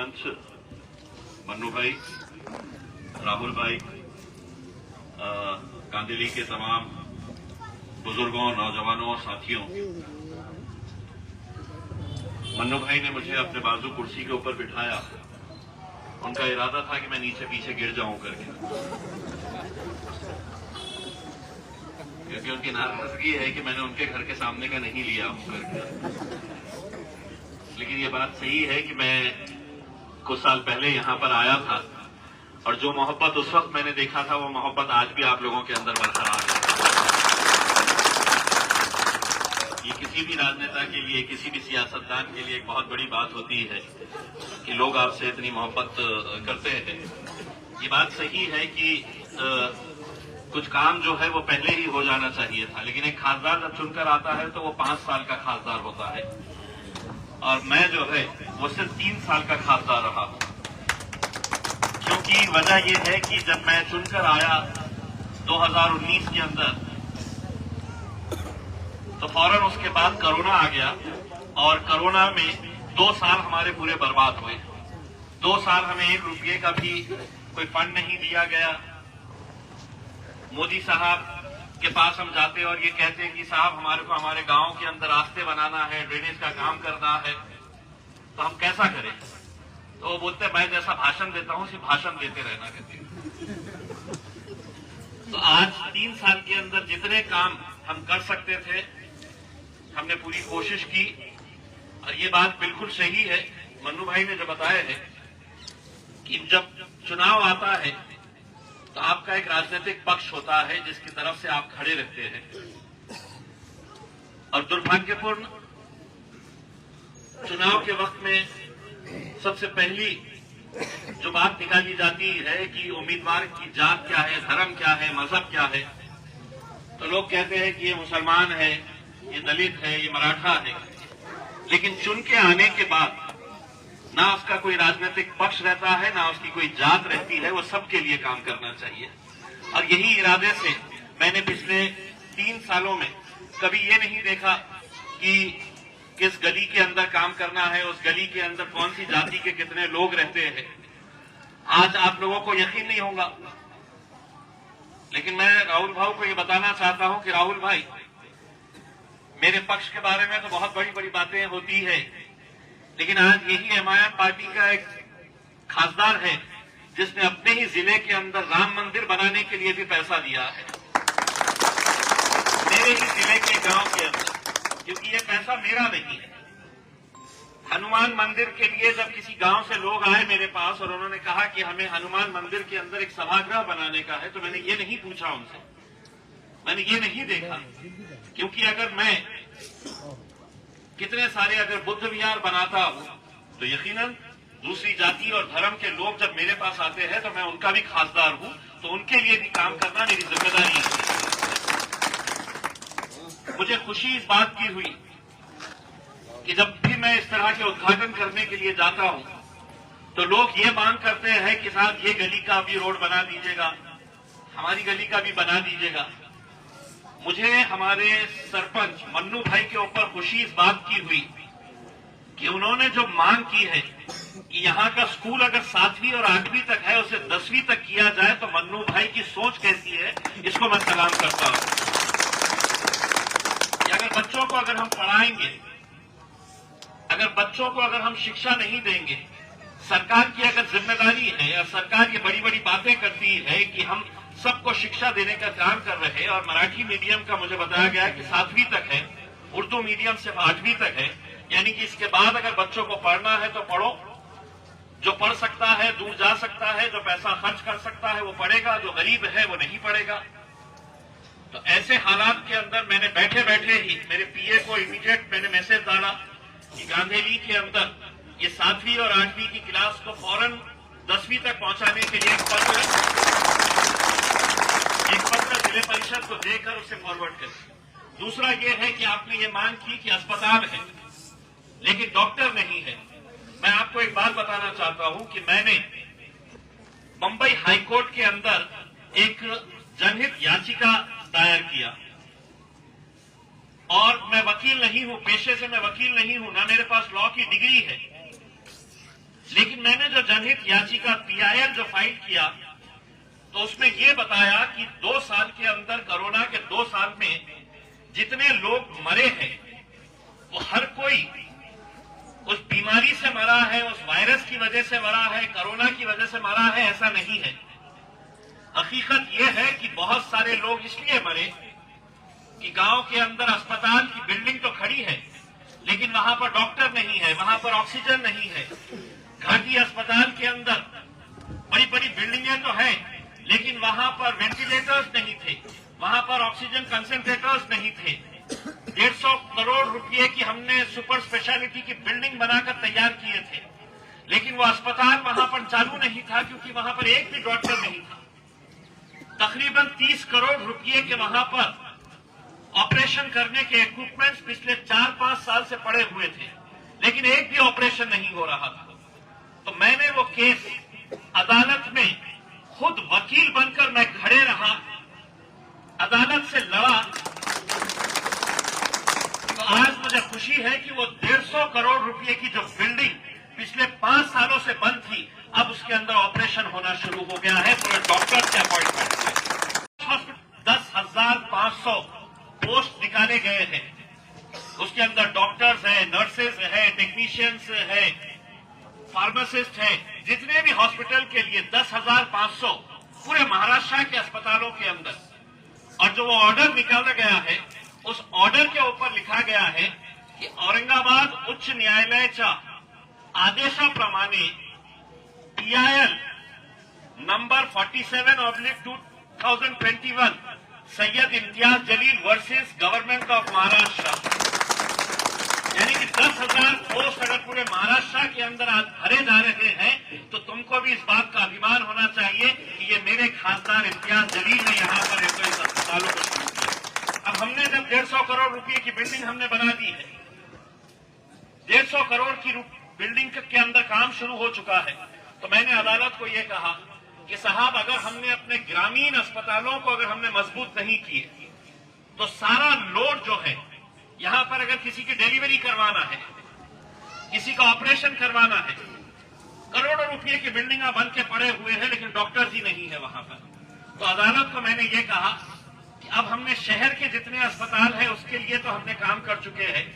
मंच, मन्नू भाई, राहुल भाई, कांदिली के तमाम बुजुर्गों, नौजवानों और साथियों, मन्नू भाई ने मुझे अपने बाजू कुर्सी के ऊपर बिठाया। उनका इरादा था कि मैं नीचे पीछे गिर जाऊं करके, क्योंकि उनकी नाराजगी है कि मैंने उनके घर के सामने का नहीं लिया हूं करके। लेकिन ये बात सही है कि मैं कुछ साल पहले यहां पर आया था और जो मोहब्बत उस वक्त मैंने देखा था वो मोहब्बत आज भी आप लोगों के अंदर बरकरार है। ये किसी भी राजनेता के लिए, किसी भी सियासतदान के लिए एक बहुत बड़ी बात होती है कि लोग आपसे इतनी मोहब्बत करते हैं। ये बात सही है कि कुछ काम जो है वो पहले ही हो जाना चाहिए था, लेकिन एक खासदार जब चुनकर आता है तो वो 5 साल का खासदार होता है और मैं जो है वो सिर्फ 3 साल का खासदार रहा हूं। क्योंकि वजह यह है कि जब मैं चुनकर आया 2019 के अंदर, तो फौरन उसके बाद कोरोना आ गया और कोरोना में 2 साल हमारे पूरे बर्बाद हुए। 2 साल हमें 1 रुपये का भी कोई फंड नहीं दिया गया। मोदी साहब के पास हम जाते और ये कहते हैं कि साहब हमारे को हमारे गांव के अंदर रास्ते बनाना है, ड्रेनेज का काम करना है, तो हम कैसा करें? तो वो बोलते मैं जैसा भाषण देता हूं सिर्फ भाषण देते रहना कहते हैं। तो आज 3 साल के अंदर जितने काम हम कर सकते थे हमने पूरी कोशिश की और ये बात बिल्कुल सही है, मन्नू भाई ने जो बताया है कि जब चुनाव आता है तो आपका एक राजनीतिक पक्ष होता है जिसकी तरफ से आप खड़े रहते हैं। और दुर्भाग्यपूर्ण चुनाव के वक्त में सबसे पहली जो बात निकाली जाती है कि उम्मीदवार की जात क्या है, धर्म क्या है, मजहब क्या है, तो लोग कहते हैं कि ये मुसलमान है, ये दलित है, ये मराठा है। लेकिन चुन के आने के बाद ना उसका कोई राजनीतिक पक्ष रहता है, ना उसकी कोई जात रहती है, वो सबके लिए काम करना चाहिए। और यही इरादे से मैंने पिछले 3 सालों में कभी ये नहीं देखा कि किस गली के अंदर काम करना है, उस गली के अंदर कौन सी जाति के कितने लोग रहते हैं। आज आप लोगों को यकीन नहीं होगा, लेकिन मैं राहुल भाई को ये बताना चाहता हूं कि राहुल भाई, मेरे पक्ष के बारे में तो बहुत बड़ी बड़ी बातें होती है, लेकिन आज यही एमआईएम पार्टी का एक खासदार है जिसने अपने ही जिले के अंदर राम मंदिर बनाने के लिए भी पैसा दिया है, मेरे ही जिले के गांव के अंदर, क्योंकि ये पैसा मेरा नहीं है। हनुमान मंदिर के लिए जब किसी गांव से लोग आए मेरे पास और उन्होंने कहा कि हमें हनुमान मंदिर के अंदर एक सभागृह बनाने का है, तो मैंने ये नहीं पूछा उनसे, मैंने ये नहीं देखा, क्योंकि अगर मैं कितने सारे अगर बुद्ध विहार बनाता हूं तो यकीनन दूसरी जाति और धर्म के लोग जब मेरे पास आते हैं तो मैं उनका भी खासदार हूं, तो उनके लिए भी काम करना मेरी जिम्मेदारी है। मुझे खुशी इस बात की हुई कि जब भी मैं इस तरह के उद्घाटन करने के लिए जाता हूं तो लोग ये मांग करते हैं कि साहब ये गली का भी रोड बना दीजिएगा, हमारी गली का भी बना दीजिएगा। मुझे हमारे सरपंच मन्नू भाई के ऊपर खुशी इस बात की हुई कि उन्होंने जो मांग की है कि यहाँ का स्कूल अगर 7वीं और 8वीं तक है उसे 10वीं तक किया जाए, तो मन्नू भाई की सोच कैसी है इसको मैं सलाम करता हूं। कि अगर बच्चों को अगर हम पढ़ाएंगे, अगर बच्चों को अगर हम शिक्षा नहीं देंगे, सरकार की अगर जिम्मेदारी है या सरकार ये बड़ी बड़ी बातें करती है कि हम सबको शिक्षा देने का काम कर रहे हैं और मराठी मीडियम का मुझे बताया गया कि 7वीं तक है, उर्दू मीडियम सिर्फ 8वीं तक है, यानी कि इसके बाद अगर बच्चों को पढ़ना है तो पढ़ो, जो पढ़ सकता है दूर जा सकता है, जो पैसा खर्च कर सकता है वो पढ़ेगा, जो गरीब है वो नहीं पढ़ेगा। तो ऐसे हालात के अंदर मैंने बैठे बैठे ही मेरे पीए को इमीडिएट मैंने मैसेज डाला कि गांधीली के अंदर ये 7वीं और 8वीं की क्लास को फौरन 10वीं तक पहुंचाने के लिए एक पत्र जिले परिषद को देकर उसे फॉरवर्ड करें। दूसरा ये है कि आपने ये मांग की कि अस्पताल है लेकिन डॉक्टर नहीं है। मैं आपको एक बात बताना चाहता हूं कि मैंने मुंबई हाईकोर्ट के अंदर एक जनहित याचिका दायर किया और मैं वकील नहीं हूं, पेशे से मैं वकील नहीं हूं, ना मेरे पास लॉ की डिग्री है, लेकिन मैंने जो जनहित याचिका PIL जो फाइल किया तो उसमें यह बताया कि 2 साल के अंदर, कोरोना के 2 साल में जितने लोग मरे हैं वो हर कोई उस बीमारी से मरा है, उस वायरस की वजह से मरा है, कोरोना की वजह से मरा है, ऐसा नहीं है। हकीकत यह है कि बहुत सारे लोग इसलिए मरे कि गांव के अंदर अस्पताल की बिल्डिंग तो खड़ी है लेकिन वहां पर डॉक्टर नहीं है, वहां पर ऑक्सीजन नहीं है। घाटी अस्पताल के अंदर बड़ी बड़ी बिल्डिंगें तो हैं लेकिन वहां पर वेंटिलेटर्स नहीं थे, वहां पर ऑक्सीजन कंसेंट्रेटर्स नहीं थे। 150 करोड़ रुपए की हमने सुपर स्पेशलिटी की बिल्डिंग बनाकर तैयार किए थे लेकिन वो अस्पताल वहां पर चालू नहीं था क्योंकि वहां पर एक भी डॉक्टर नहीं था। तकरीबन 30 करोड़ रुपए के वहां पर ऑपरेशन करने के इक्विपमेंट्स पिछले 4-5 साल से पड़े हुए थे लेकिन एक भी ऑपरेशन नहीं हो रहा था। तो मैंने वो केस अदालत में खुद वकील बनकर मैं खड़े रहा, अदालत से लड़ा। तो आज मुझे खुशी है कि वो 150 करोड़ रुपए की जो बिल्डिंग पिछले 5 सालों से बंद थी, अब उसके अंदर ऑपरेशन होना शुरू हो गया है पूरे डॉक्टर के अपॉइंटमेंट से। 10,500 पोस्ट निकाले गए हैं, उसके अंदर डॉक्टर्स है, नर्सेज है, टेक्नीशियंस है, फार्मासिस्ट है, जितने भी हॉस्पिटल के लिए 10,500 पूरे महाराष्ट्र के अस्पतालों के अंदर। और जो वो ऑर्डर निकाला गया है उस ऑर्डर के ऊपर लिखा गया है की औरंगाबाद उच्च न्यायालयाच्या आदेशाप्रमाणे PIL number 47/2021 Syed Imtiaz Jaleel versus government of Maharashtra, यानी कि 10,000 पोस्ट अगर पूरे महाराष्ट्र के अंदर आज भरे जा रहे हैं तो तुमको भी इस बात का अभिमान होना चाहिए कि ये मेरे खासदार इम्तियाज जलील ने यहाँ पर इस अस्पतालों को शुरू किया। अब हमने जब 150 करोड़ रुपए की बिल्डिंग हमने बना दी है, 150 करोड़ की बिल्डिंग के अंदर काम शुरू हो चुका है, तो मैंने अदालत को यह कहा कि साहब अगर हमने अपने ग्रामीण अस्पतालों को अगर हमने मजबूत नहीं किए तो सारा लोड जो है यहां पर अगर किसी की डिलीवरी करवाना है, किसी का ऑपरेशन करवाना है, करोड़ों रुपए की बिल्डिंग बन के पड़े हुए हैं लेकिन डॉक्टर्स ही नहीं है वहां पर। तो अदालत को मैंने ये कहा कि अब हमने शहर के जितने अस्पताल हैं उसके लिए तो हमने काम कर चुके हैं